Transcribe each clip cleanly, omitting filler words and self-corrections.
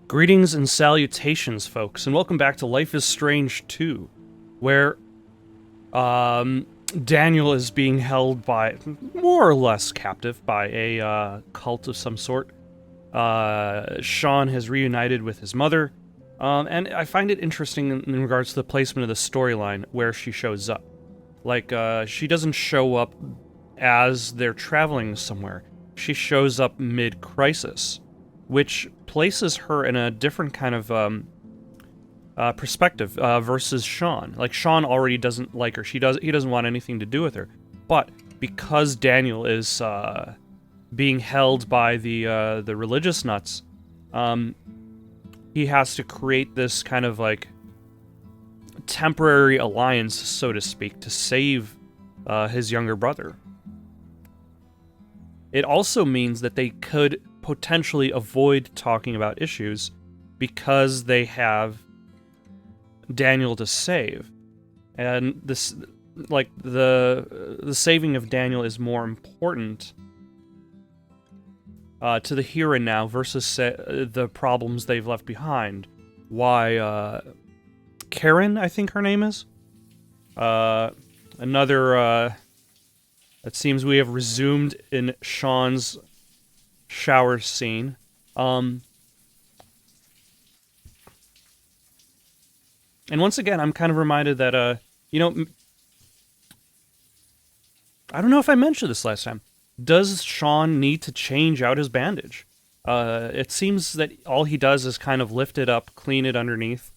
Greetings and salutations, folks, and welcome back to Life is Strange 2, where, Daniel is being held by, more or less captive, by a, cult of some sort. Sean has reunited with his mother, and I find it interesting in regards to the placement of the storyline where she shows up. Like, she doesn't show up as they're traveling somewhere. She shows up mid-crisis, which places her in a different kind of perspective versus Sean. Like, Sean already doesn't like her. He doesn't want anything to do with her. But because Daniel is being held by the religious nuts, he has to create this kind of like temporary alliance, so to speak, to save his younger brother. It also means that they could potentially avoid talking about issues because they have Daniel to save. And this, like, the saving of Daniel is more important to the here and now versus the problems they've left behind. Why, Karen, I think her name is? Another, it seems we have resumed in Sean's shower scene. And once again, I'm kind of reminded that, I don't know if I mentioned this last time. Does Sean need to change out his bandage? It seems that all he does is kind of lift it up, clean it underneath,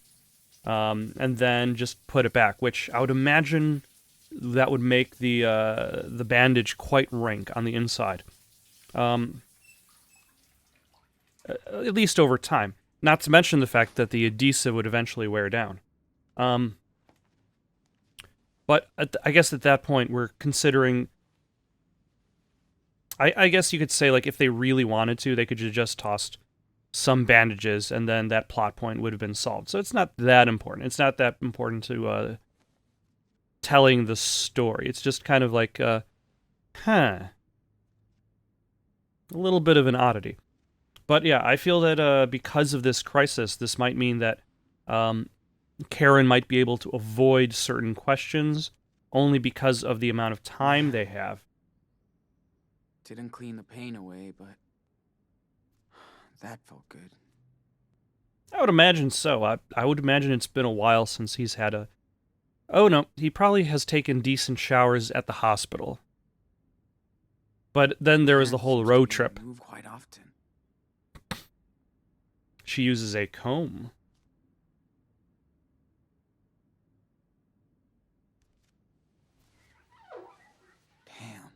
and then just put it back, which I would imagine that would make the bandage quite rank on the inside. At least over time. Not to mention the fact that the adhesive would eventually wear down. But I guess at that point we're considering... I guess you could say, like, if they really wanted to, they could have just tossed some bandages and then that plot point would have been solved. So it's not that important. It's not that important to telling the story. It's just kind of like, a little bit of an oddity. But yeah, I feel that because of this crisis, this might mean that Karen might be able to avoid certain questions only because of the amount of time they have. Didn't clean the pain away, but that felt good. I would imagine so. I would imagine it's been a while since he's had a... Oh no, he probably has taken decent showers at the hospital. But then there was the whole road trip. Move quite often. She uses a comb. Damn.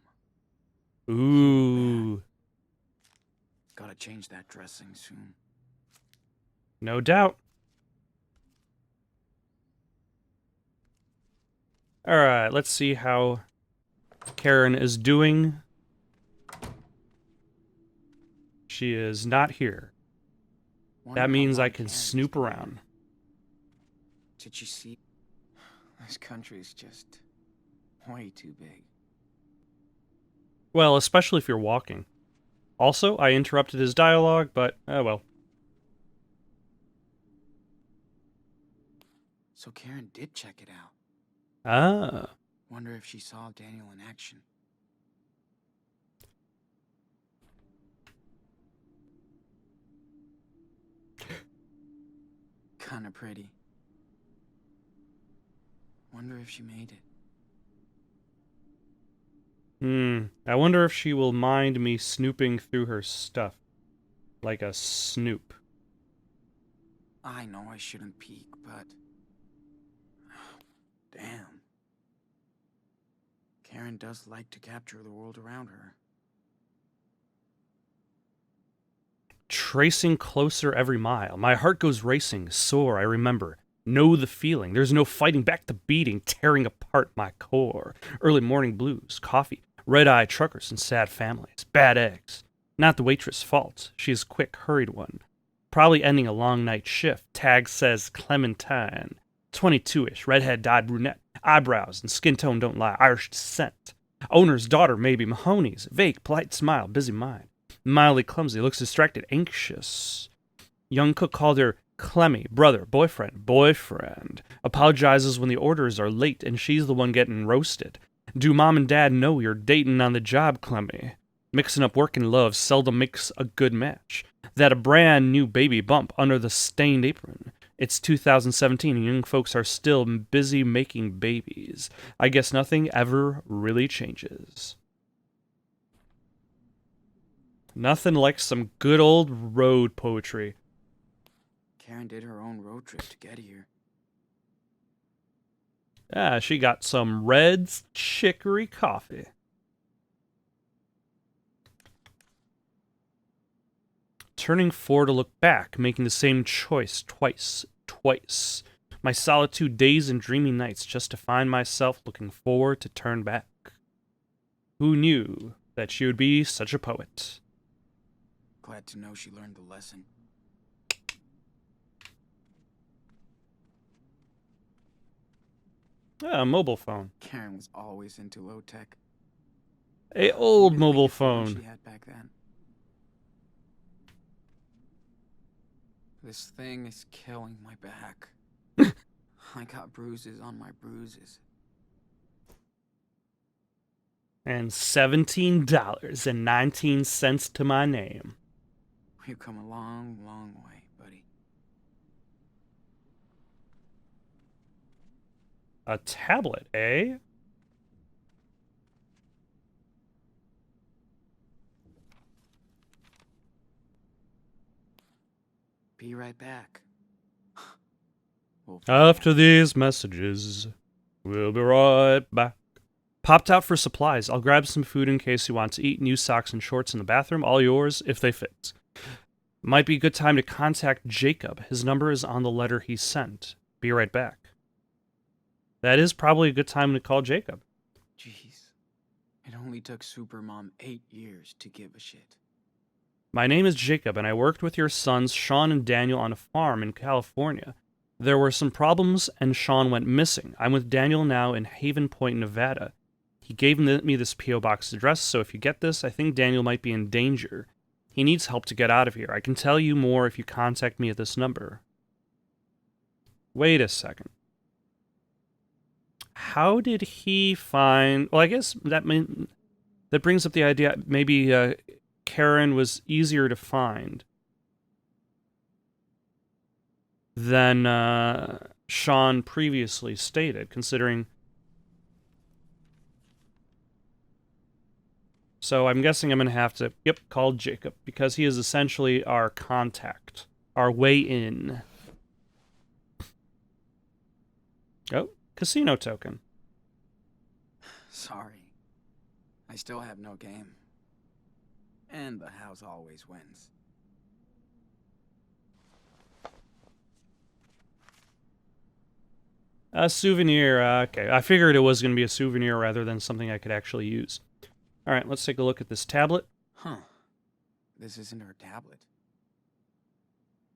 Ooh. Gotta change that dressing soon. No doubt. Alright, let's see how Karen is doing. She is not here. That means I can snoop around. Did you see? This country's just way too big. Well, especially if you're walking. Also, I interrupted his dialogue, but, oh well. So Karen did check it out. Ah. Wonder if she saw Daniel in action. Kinda pretty. Wonder if she made it. I wonder if she will mind me snooping through her stuff. Like a snoop. I know I shouldn't peek, but... Damn. Karen does like to capture the world around her. Tracing closer every mile. My heart goes racing, sore, I remember. Know the feeling. There's no fighting back the beating, tearing apart my core. Early morning blues, coffee, red-eyed truckers and sad families. Bad eggs. Not the waitress' fault. She is quick, hurried one. Probably ending a long night shift. Tag says Clementine. 22-ish, redhead dyed brunette. Eyebrows and skin tone don't lie. Irish descent. Owner's daughter, maybe. Mahoney's. Vague, polite smile, busy mind. Mildly clumsy, looks distracted, anxious. Young cook called her Clemmy, brother, boyfriend. Apologizes when the orders are late and she's the one getting roasted. Do mom and dad know you're dating on the job, Clemmy? Mixing up work and love seldom makes a good match. That a brand new baby bump under the stained apron. It's 2017 and young folks are still busy making babies. I guess nothing ever really changes. Nothing like some good old road poetry. Karen did her own road trip to get here. Ah, she got some Red's Chicory coffee. Turning forward to look back, making the same choice twice. My solitude days and dreamy nights just to find myself looking forward to turn back. Who knew that she would be such a poet? Glad to know she learned the lesson. Ah, a mobile phone. Karen was always into low tech. A old Even mobile the phone phone. she had back then. This thing is killing my back. I got bruises on my bruises. And $17.19 to my name. We've come a long, long way, buddy. A tablet, eh? Be right back. After these messages, we'll be right back. Popped out for supplies. I'll grab some food in case you want to eat. New socks and shorts in the bathroom. All yours, if they fit. Might be a good time to contact Jacob. His number is on the letter he sent. Be right back. That is probably a good time to call Jacob. Jeez. It only took Supermom 8 years to give a shit. My name is Jacob, and I worked with your sons, Sean and Daniel, on a farm in California. There were some problems, and Sean went missing. I'm with Daniel now in Haven Point, Nevada. He gave me this P.O. Box address, so if you get this, I think Daniel might be in danger. He needs help to get out of here. I can tell you more if you contact me at this number. Wait a second. How did he find... Well, I guess that brings up the idea maybe Karen was easier to find than Sean previously stated, considering... So I'm guessing I'm going to have to, call Jacob, because he is essentially our contact, our way in. Oh, casino token. Sorry. I still have no game. And the house always wins. A souvenir, okay. I figured it was going to be a souvenir rather than something I could actually use. All right, let's take a look at this tablet. Huh. This isn't her tablet.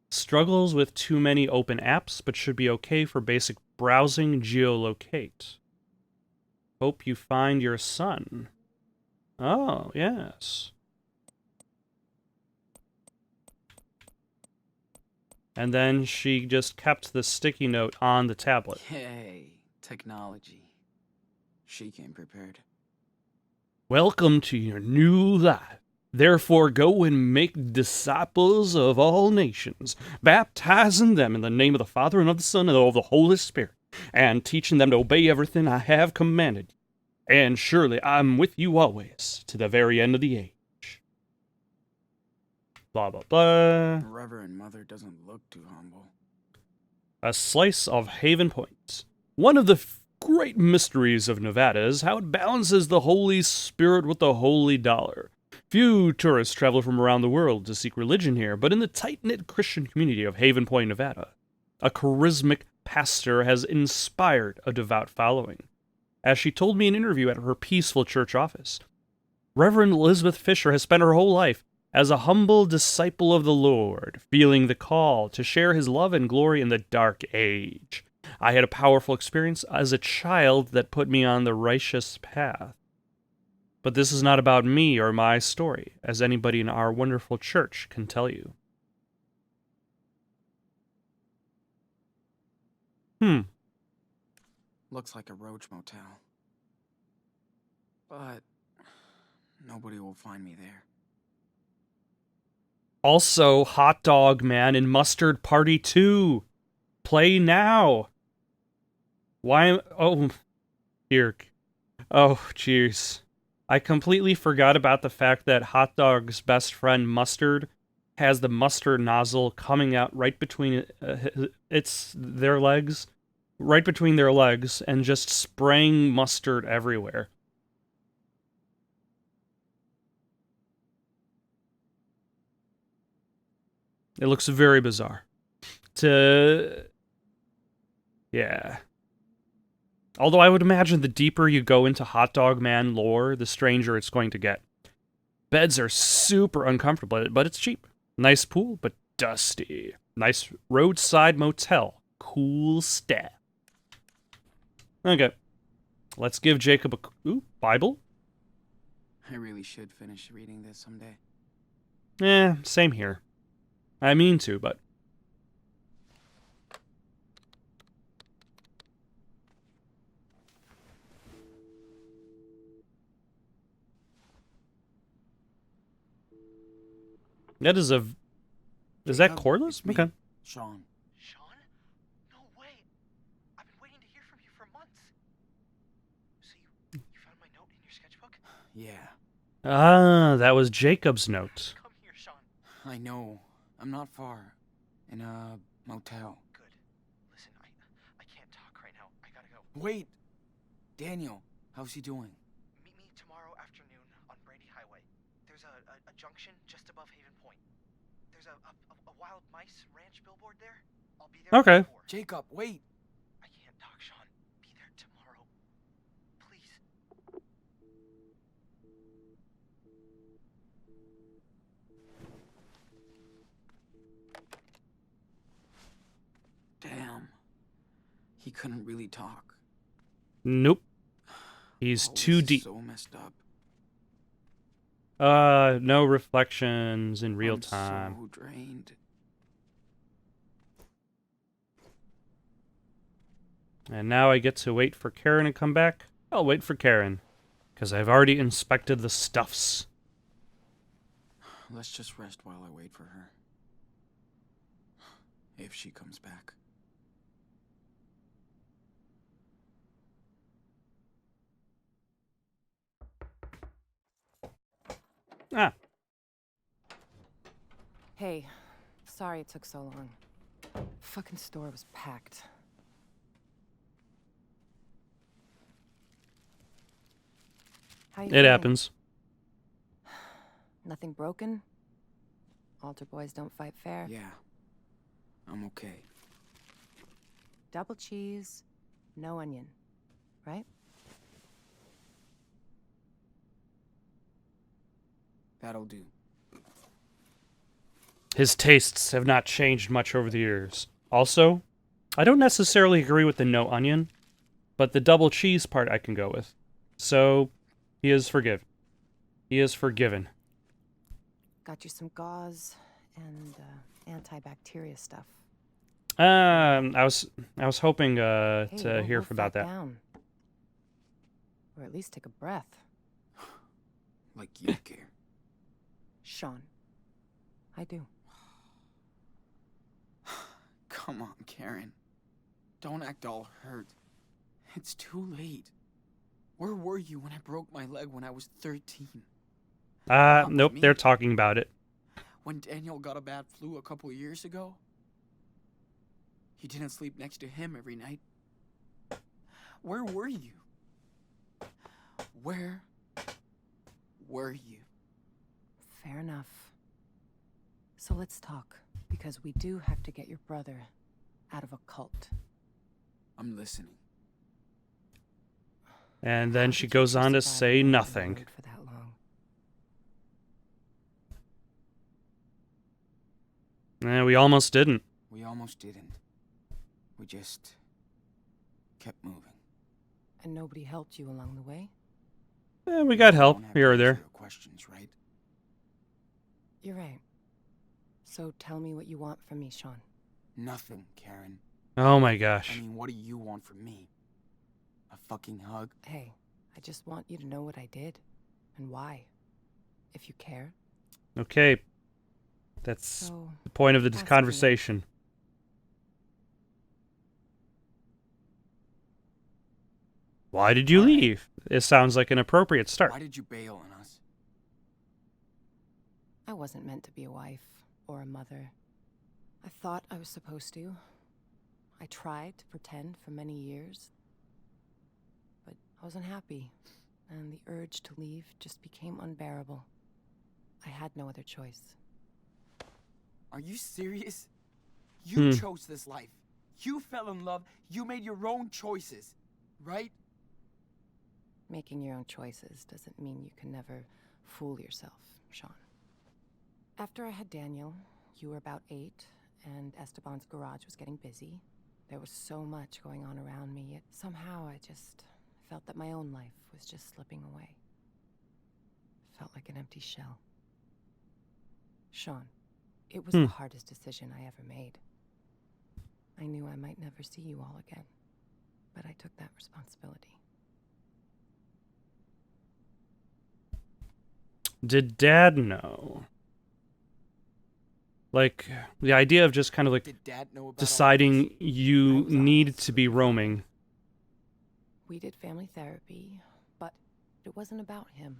Struggles with too many open apps, but should be okay for basic browsing. Geolocate. Hope you find your son. Oh, yes. And then she just kept the sticky note on the tablet. Yay, technology. She came prepared. Welcome to your new life. Therefore go and make disciples of all nations, baptizing them in the name of the Father and of the Son and of the Holy Spirit, and teaching them to obey everything I have commanded you. And surely I'm with you always, to the very end of the age. Blah, blah, blah. Reverend Mother doesn't look too humble. A slice of Haven Point. One of the great mysteries of Nevada is how it balances the Holy Spirit with the holy dollar. Few tourists travel from around the world to seek religion here, but in the tight-knit Christian community of Haven Point, Nevada, a charismatic pastor has inspired a devout following. As she told me in an interview at her peaceful church office, Reverend Elizabeth Fisher has spent her whole life as a humble disciple of the Lord, feeling the call to share his love and glory in the dark age. I had a powerful experience as a child that put me on the righteous path. But this is not about me or my story, as anybody in our wonderful church can tell you. Looks like a roach motel. But nobody will find me there. Also, Hot Dog Man and Mustard Party 2. Play now. Why? Oh, here. Oh, jeez. I completely forgot about the fact that Hot Dog's best friend Mustard has the mustard nozzle coming out right between their legs, right between their legs, and just spraying mustard everywhere. It looks very bizarre. Yeah. Although I would imagine the deeper you go into Hot Dog Man lore, the stranger it's going to get. Beds are super uncomfortable, but it's cheap. Nice pool, but dusty. Nice roadside motel. Cool stuff. Okay. Let's give Jacob a... Bible? I really should finish reading this someday. Same here. I mean to, but... That is a... Is that cordless? Me, Okay. Sean. Sean? No way. I've been waiting to hear from you for months. So you found my note in your sketchbook? Yeah. Ah, that was Jacob's note. Come here, Sean. I know. I'm not far. In a motel. Good. Listen, I can't talk right now. I gotta go. Wait! Daniel, how's he doing? Meet me tomorrow afternoon on Brady Highway. There's a junction just above Haven Point. There's a wild mice ranch billboard there. I'll be there. Okay. Before. Jacob, wait! I can't talk, Sean. Be there tomorrow. Please. Damn. He couldn't really talk. Nope. He's Oh, too this is deep. so messed up. No reflections in real I'm time. so drained. And now I get to wait for Karen to come back? I'll wait for Karen, because I've already inspected the stuffs. Let's just rest while I wait for her. If she comes back. Ah, Hey, sorry it took so long. Fucking store was packed. How you it feeling? happens. Nothing broken? Altar boys don't fight fair. Yeah. I'm okay. Double cheese, no onion, right? That'll do. His tastes have not changed much over the years. Also, I don't necessarily agree with the no onion, but the double cheese part I can go with. So, he is forgiven. He is forgiven. Got you some gauze and antibacteria stuff. I was hoping Hey, to we'll hear wolf about that. down. Or at least take a breath. Like you care. Sean, I do. Come on, Karen. Don't act all hurt. It's too late. Where were you when I broke my leg when I was 13? Nope, me. they're talking about it. When Daniel got a bad flu a couple years ago? You didn't sleep next to him every night. Where were you? Where were you? Fair enough. So let's talk, because we do have to get your brother out of a cult. I'm listening. And then How she did you goes on to survive say alone on the nothing. road for that long? We almost didn't. We almost didn't. We just kept moving. And nobody helped you along the way? We got help Don't have here to or answer there. your questions, right? You're right. So tell me what you want from me, Sean. Nothing, Karen. Oh my I gosh. mean, what do you want from me? A fucking hug? Hey, I just want you to know what I did and why. If you care. Okay. That's So, the point of the ask me. conversation. Why did you All right. leave? It sounds like an appropriate start. Why did you bail on us? I wasn't meant to be a wife or a mother. I thought I was supposed to. I tried to pretend for many years. But I wasn't happy, and the urge to leave just became unbearable. I had no other choice. Are you serious? You Hmm. chose this life. You fell in love. You made your own choices, right? Making your own choices doesn't mean you can never fool yourself, Sean. After I had Daniel, you were about 8, and Esteban's garage was getting busy. There was so much going on around me, yet somehow I just felt that my own life was just slipping away. Felt like an empty shell. Sean, it was the hardest decision I ever made. I knew I might never see you all again, but I took that responsibility. Did Dad know? Like, the idea of just kind of like Did Dad know about deciding all this? you I was needed honest to with be your roaming. We did family therapy, but it wasn't about him.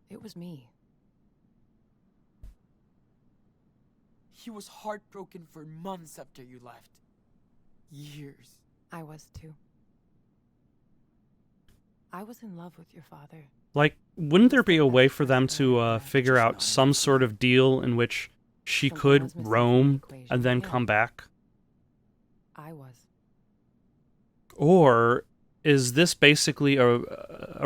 It was me. He was heartbroken for months after you left. Years. I was too. I was in love with your father. Like, wouldn't there be a way for them to figure out some sort of deal in which she Something could was missing from the roam equation. and then Yeah. come back? I was. Or is this basically a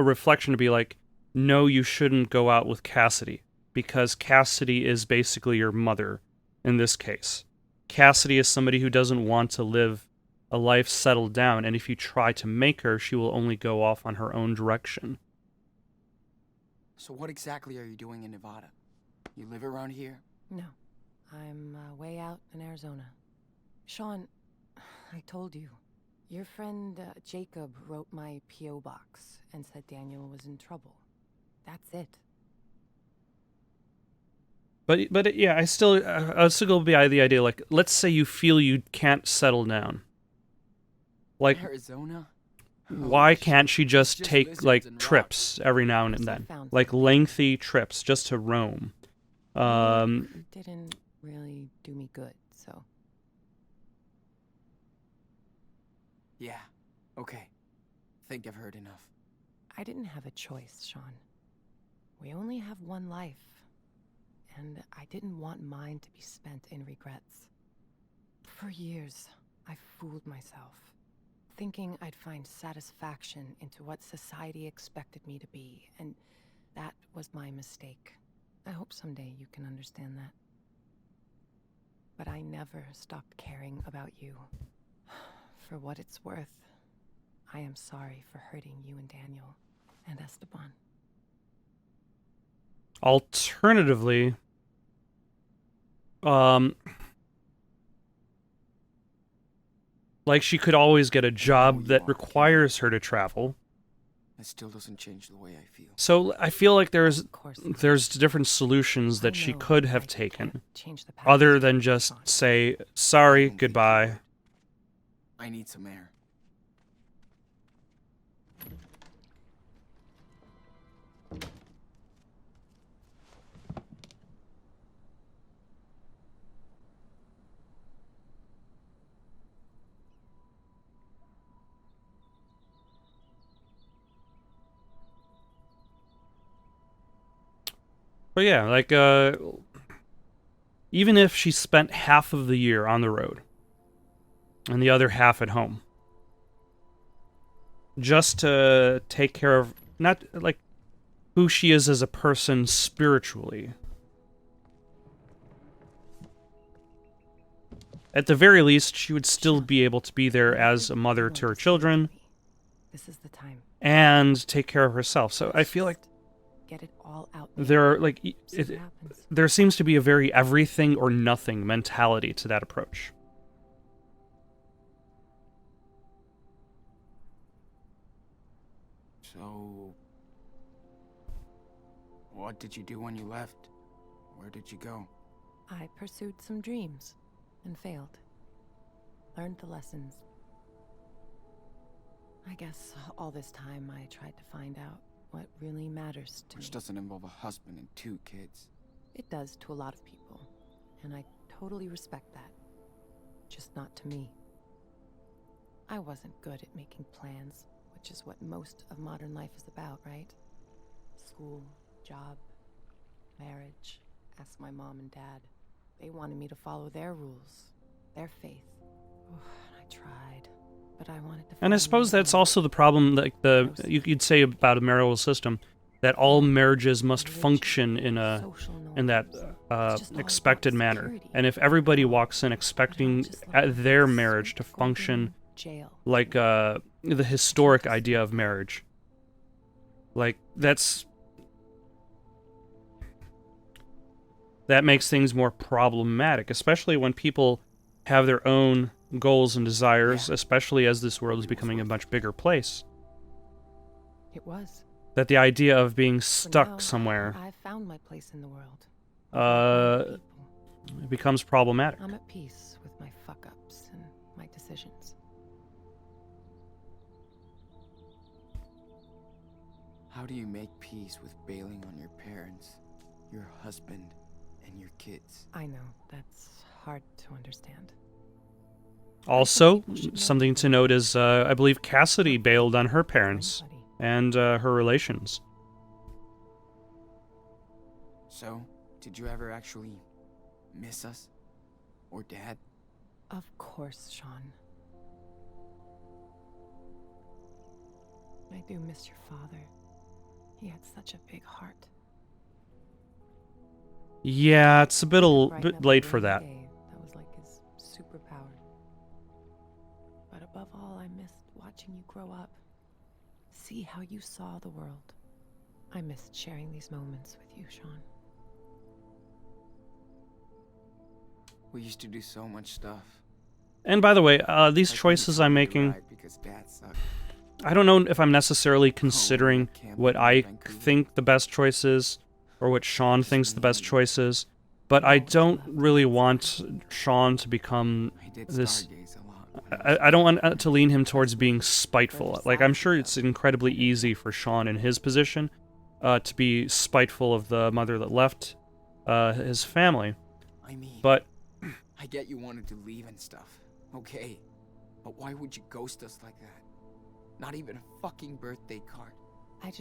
reflection to be like, no, you shouldn't go out with Cassidy, because Cassidy is basically your mother in this case. Cassidy is somebody who doesn't want to live a life settled down, and if you try to make her, she will only go off on her own direction. So what exactly are you doing in Nevada? You live around here? No. I'm way out in Arizona. Sean, I told you. Your friend Jacob wrote my P.O. box and said Daniel was in trouble. That's it. But yeah, I still go by the idea, like, let's say you feel you can't settle down. Like, Arizona? why Holy can't shit, she it's just take, lizards like, and rocks. trips every now and Yes, I then? found Like, something. lengthy trips just to roam. It didn't really do me good, so... Yeah, okay. Think I've heard enough. I didn't have a choice, Sean. We only have one life. And I didn't want mine to be spent in regrets. For years, I fooled myself, thinking I'd find satisfaction into what society expected me to be, and that was my mistake. I hope someday you can understand that. But I never stopped caring about you. For what it's worth, I am sorry for hurting you and Daniel and Esteban. Alternatively, like, she could always get a job you that are, requires her to travel. It still doesn't change the way I feel. So I feel like Of course not. there's different solutions I that she know could I have can't taken, change the past, other than just Sean. say, I sorry, don't think you goodbye. would. I need some air. But yeah, like, even if she spent half of the year on the road and the other half at home, just to take care of, not like who she is as a person spiritually. At the very least, she would still be able to be there as a mother to her children This is the time. and take care of herself. So I feel like Just get it all out. there are, like, See what happens. there seems to be a very everything or nothing mentality to that approach. So, what did you do when you left? Where did you go? I pursued some dreams and failed. Learned the lessons. I guess all this time I tried to find out what really matters to me. Which doesn't involve a husband and 2 kids. It does to a lot of people, and I totally respect that. Just not to me. I wasn't good at making plans, which is what most of modern life is about, right? School, job, marriage. Ask my mom and dad. They wanted me to follow their rules, their faith. I tried, but I wanted to. And I suppose that's also the problem, like you'd say about a marital system, that all marriages must function in that expected manner. And if everybody walks in expecting their marriage to function like the historic idea of marriage, like that makes things more problematic, especially when people have their own goals and desires, especially as this world is becoming a much bigger place. It was. That the idea of being stuck somewhere I've found my place in the world. It becomes problematic. I'm at peace with my fuck-ups and my decisions. How do you make peace with bailing on your parents, your husband, and your kids? I know, that's hard to understand. Also, something to note is, I believe Cassidy bailed on her parents and her relations. So, did you ever actually miss us? Or Dad? Of course, Sean. I do miss your father. He had such a big heart. Yeah, it's a bit late for that. That was like his superpower. But above all, I missed watching you grow up. See how you saw the world. I missed sharing these moments with you, Sean. We used to do so much stuff. And by the way, these choices I'm making, because Dad sucked. I don't know if I'm necessarily considering what I think the best choice is, or what Sean thinks the best choice is, but I don't really want Sean to become this. I don't want to lean him towards being spiteful. Like, I'm sure it's incredibly easy for Sean in his position to be spiteful of the mother that left his family. I mean, but I get you wanted to leave and stuff, okay? But why would you ghost us like that? Not even a fucking birthday card. I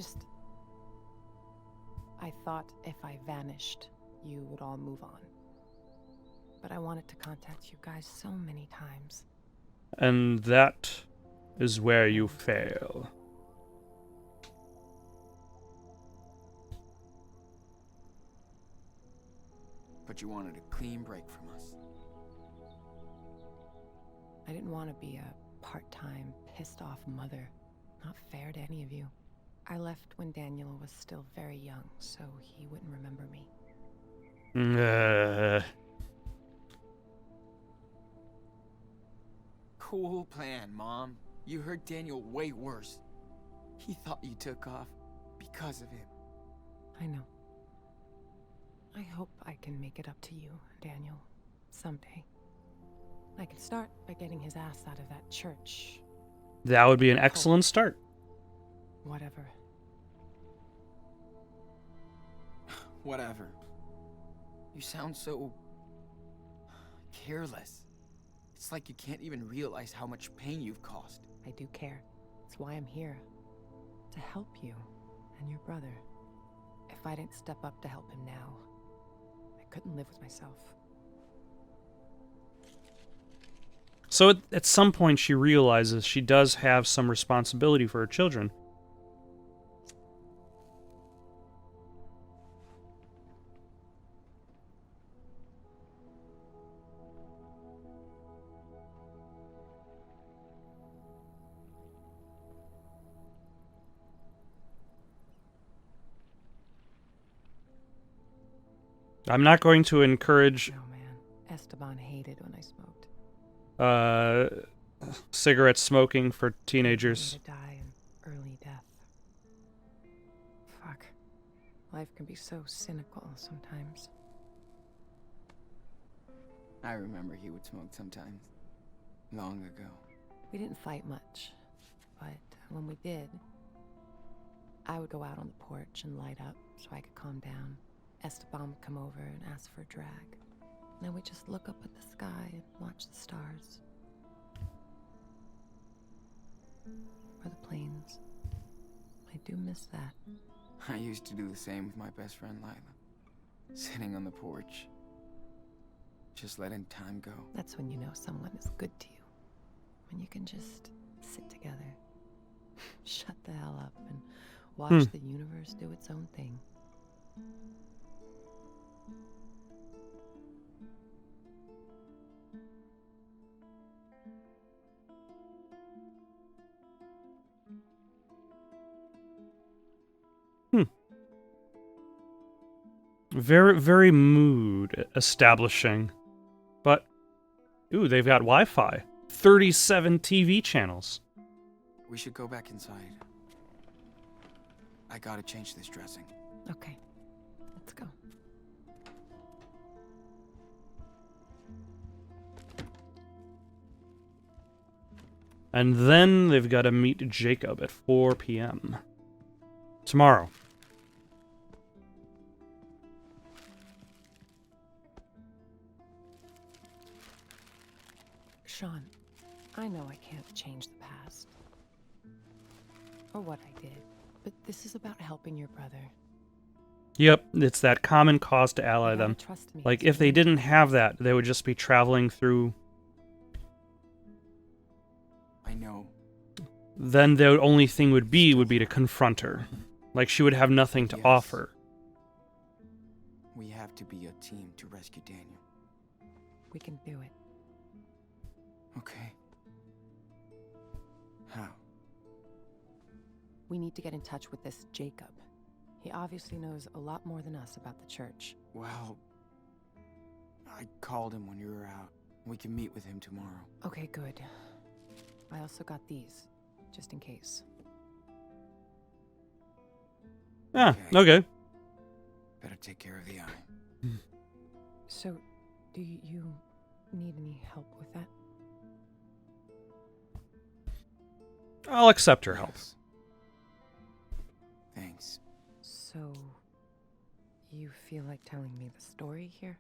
thought if I vanished, you would all move on. But I wanted to contact you guys so many times. And that is where you fail. But you wanted a clean break from us. I didn't want to be a part-time, pissed-off mother. Not fair to any of you. I left when Daniel was still very young, so he wouldn't remember me. Cool plan, Mom. You hurt Daniel way worse. He thought you took off because of him. I know. I hope I can make it up to you, Daniel, someday. I can start by getting his ass out of that church. That would be an excellent start. Whatever. Whatever. You sound so careless. It's like you can't even realize how much pain you've caused. I do care. That's why I'm here. To help you and your brother. If I didn't step up to help him now, I couldn't live with myself. So at some point she realizes she does have some responsibility for her children. I'm not going to encourage... No, man. Esteban hated when I smoked. Cigarette smoking for teenagers. To die an early death. Life can be so cynical sometimes. I remember he would smoke sometimes. Long ago. We didn't fight much, but when we did, I would go out on the porch and light up so I could calm down. Esteban would come over and ask for a drag. And then we'd just look up at the sky and watch the stars. Or the planes. I do miss that. I used to do the same with my best friend Lila. Sitting on the porch. Just letting time go. That's when you know someone is good to you. When you can just sit together, shut the hell up, and watch the universe do its own thing. Very, very mood establishing. But, ooh, they've got Wi-Fi. 37 TV channels. We should go back inside. I gotta change this dressing. Okay, let's go. And then they've got to meet Jacob at 4 p.m. tomorrow. Sean, I know I can't change the past. Or what I did, but this is about helping your brother. Yep, it's that common cause to ally You gotta them. trust me, Like, it's if they me. didn't have that, they would just be traveling through. I know. Then the only thing would be to confront her. Like, she would have nothing to Yes. offer. We have to be a team to rescue Daniel. We can do it. Okay. How? We need to get in touch with this Jacob. He obviously knows a lot more than us about the church. Well, I called him when you were out. We can meet with him tomorrow. Okay, good. I also got these, just in case. Ah, Okay. okay. Better take care of the eye. So, do you need any help with that? I'll accept her help. Yes. Thanks. So, you feel like telling me the story here?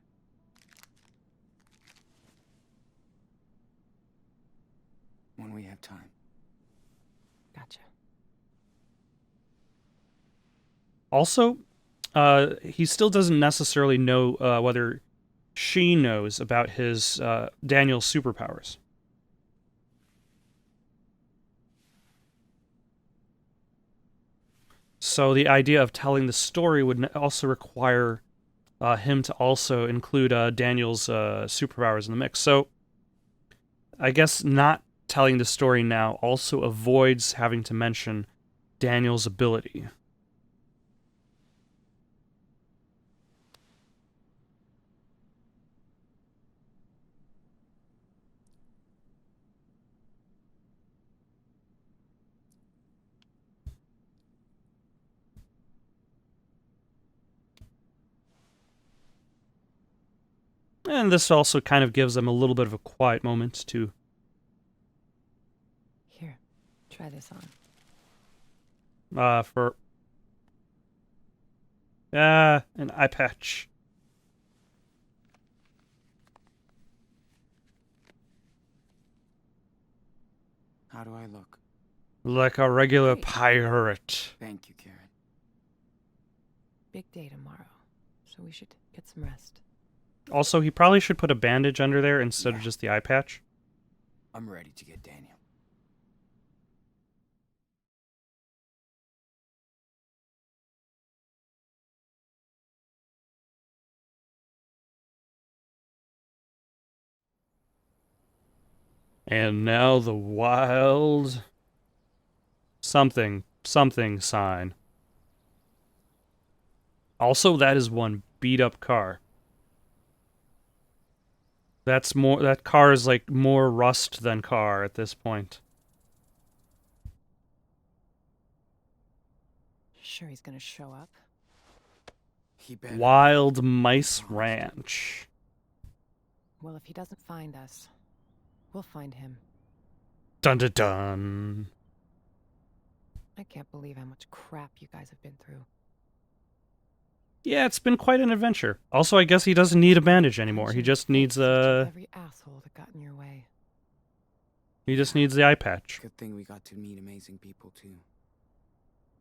When we have time. Gotcha. Also, he still doesn't necessarily know whether she knows about his Daniel's superpowers. So the idea of telling the story would also require him to also include Daniel's superpowers in the mix. So I guess not telling the story now also avoids having to mention Daniel's ability. And this also kind of gives them a little bit of a quiet moment to... Here, try this on. for... an eye patch. How do I look? Like a regular Hey. pirate. Thank you, Karen. Big day tomorrow, so we should get some rest. Also, he probably should put a bandage under there instead of Yeah. just the eye patch. I'm ready to get Daniel. And now the wild... something sign. Also, that is one beat-up car. That car is like more rust than car at this point. Sure he's gonna show up? He better. Wild Mice Ranch. Well, if he doesn't find us, we'll find him. Dun dun dun. I can't believe how much crap you guys have been through. Yeah, it's been quite an adventure. Also, I guess he doesn't need a bandage anymore. He Imagine just needs fixing to a... every asshole that got in your way. He just needs the eye patch. Good thing we got to meet amazing people too.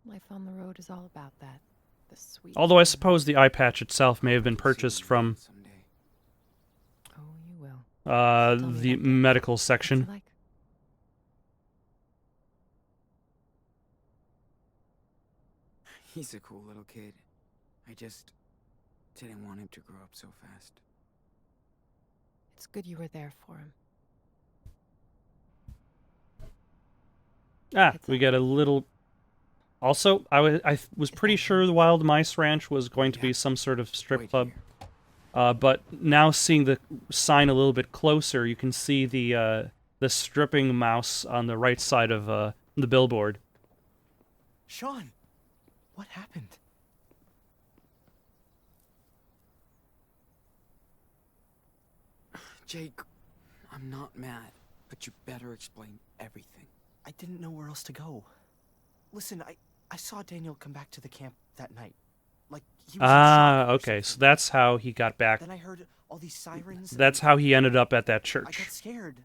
Life on the road is all about that. The sweet. Although I and- suppose the eye patch itself may have been purchased from Someday. Oh, you will. the medical What's he section. like? He's a cool little kid. I just didn't want him to grow up so fast. It's good you were there for him. Ah, Heads we up. get a little... Also, I was pretty sure the Wild Mice Ranch was going to be some sort of strip Wait club. here. But now seeing the sign a little bit closer, you can see the stripping mouse on the right side of the billboard. Sean, what happened? Jake, I'm not mad, but you better explain everything. I didn't know where else to go. Listen, I saw Daniel come back to the camp that night. Like, he was in Ah, shock or okay, so something. that's how he got back. Then I heard all these sirens. That's and how he ended up at that I got church. scared.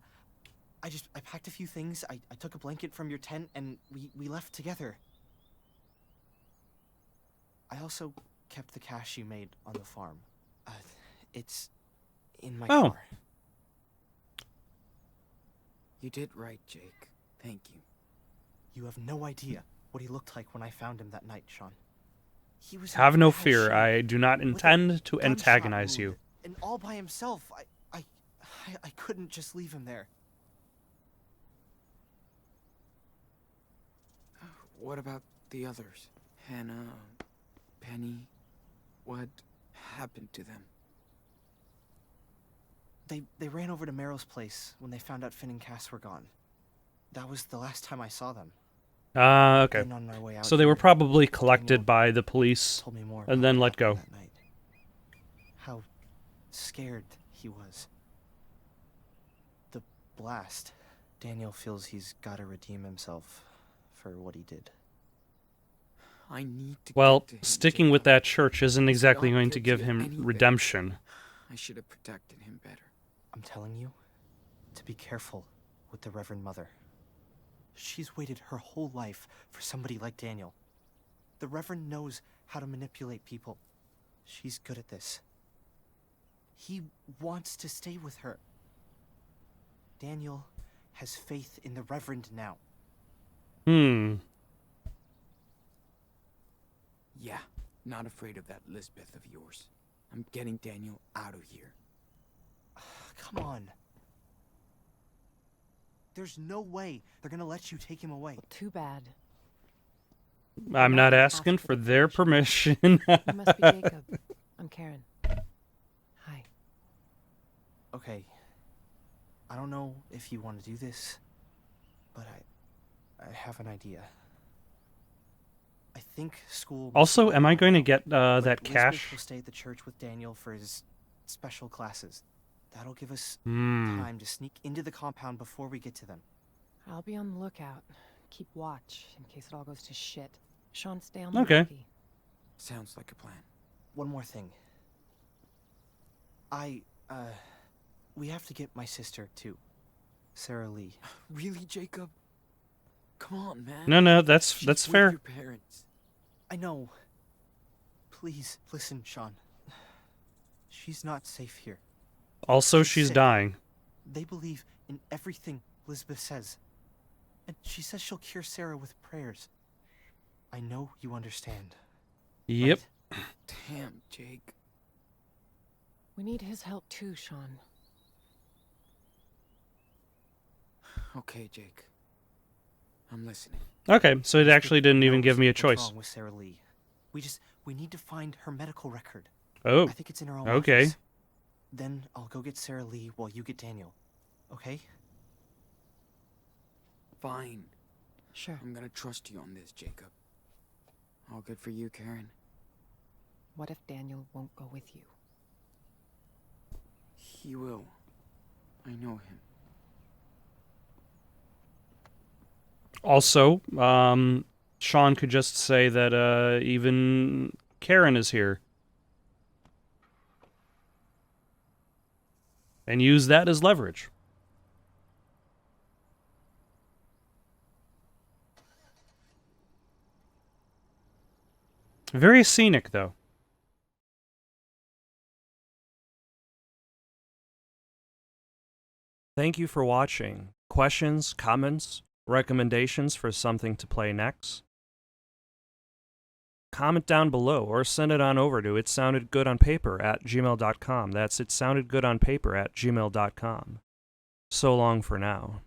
I packed a few things. I took a blanket from your tent and we left together. I also kept the cash you made on the farm. It's in my Oh. car. You did right, Jake. Thank you. You have no idea what he looked like when I found him that night, Sean. He was in Have no bad fear, shape, I do not with a intend to gunshot antagonize you. wound, and all by himself. I couldn't just leave him there. What about the others? Hannah, Penny, what happened to them? They ran over to Meryl's place when they found out Finn and Cass were gone. That was the last time I saw them. Ah, okay. Then on our way out So they were here, probably collected Daniel by the police. told me more and about then what let go. happened that night. How scared he was. The blast. Daniel feels he's got to redeem himself for what he did. I need to Well, get to him, sticking with Jacob. that church isn't exactly not going to guilty give of him anything. redemption. I should have protected him better. I'm telling you to be careful with the Reverend Mother. She's waited her whole life for somebody like Daniel. The Reverend knows how to manipulate people. She's good at this. He wants to stay with her. Daniel has faith in the Reverend now. Yeah, not afraid of that Lisbeth of yours. I'm getting Daniel out of here. Come on. There's no way they're gonna let you take him away. Too bad. I'm not Not asking ask for for their permission. You must be Jacob. I'm Karen. Hi. Okay. I don't know if you want to do this, but I have an idea. I think school... will Also, start am I going to tomorrow, get but that Lisbeth cash? will stay at the church with Daniel for his special classes. That'll give us Hmm. time to sneak into the compound before we get to them. I'll be on the lookout. Keep watch in case it all goes to shit. Sean, stay on the Okay. looky. Sounds like a plan. One more thing. We have to get my sister, too. Sarah Lee. Really, Jacob? Come on, man. No, that's She's with fair. your parents. I know. Please, listen, Sean. She's not safe here. Also, She's she's sick. dying. They believe in everything Lisbeth says. And she says she'll cure Sarah with prayers. I know you understand. Yep. right? Damn, Jake. We need his help too, Sean. Okay, Jake. I'm listening. Okay, so it Lisbeth actually didn't even knows give me a what's choice. wrong with Sarah Lee. We need to find her medical record. Oh, I think it's in her own okay. office. Then I'll go get Sarah Lee while you get Daniel. Okay? Fine. Sure. I'm gonna trust you on this, Jacob. All good for you, Karen. What if Daniel won't go with you? He will. I know him. Also, Sean could just say that even Karen is here. And use that as leverage. Very scenic, though. Thank you for watching. Questions, comments, recommendations for something to play next? Comment down below or send it on over to itsoundedgoodonpaper@gmail.com. That's itsoundedgoodonpaper@gmail.com. So long for now.